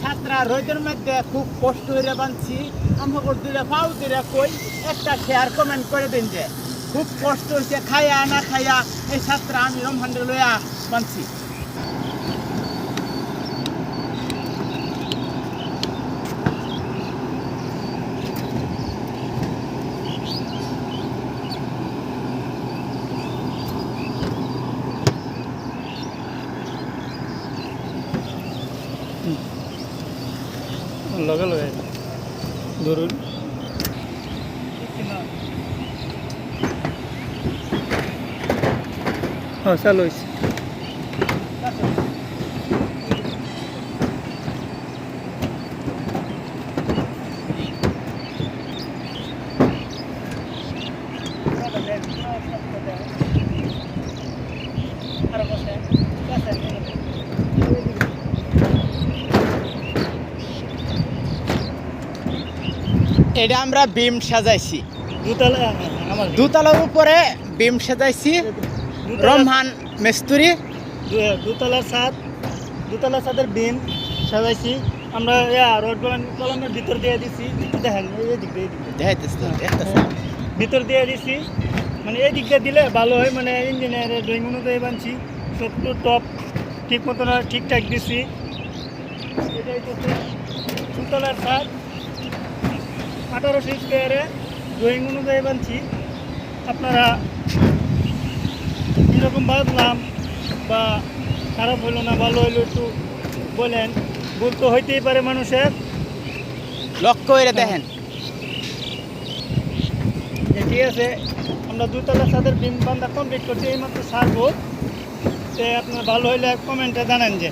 ছাত্রা রোদের মধ্যে খুব কষ্ট হয়ে বানছি আমাকে দুইটা পাও দুইটা কই একটা শেয়ার কমেন্ট করে দিন যে খুব কষ্ট হয়েছে খাইয়া না খাইয়া এই ছাত্রা আমি রমহান্ডে লইয়া বানছি। লগে লগে ধরুন হ্যাঁ চালু হয়েছে। এটা আমরা বিম সাজাইছি দুতলা আমার দুতলার উপরে বিম সাজাইছি রমহান মিস্ত্রি দুতলা ছাদের বিম সাজাইছি আমরা রড কলমের ভিতর দিয়ে দিছি। দেখেন এই দিক দিয়ে ভিতর দিয়ে দিছি, মানে এই দিকটা দিলে ভালো হয়, মানে ইঞ্জিনিয়ারের ড্রয়িং অনুযায়ী বানছি সব টপ ঠিক মতন ঠিকঠাক দিছি। এটাই তো দুতলার ছাদ 1800 স্কোয়ারে ড্রয়িং অনুযায়ী বানছি। আপনারা কীরকম বাঁধলাম বা খারাপ হইলো না ভালো হইলো একটু বলেন, ভুল তো হইতেই পারে মানুষের। লক্ষ্য করে দেখেন ঠিক আছে, আমরা দুতলা ছাদের বিম বান্ধা কমপ্লিট করছি, এইমাত্র সারবো। তো আপনার ভালো হইলে কমেন্টে জানান যে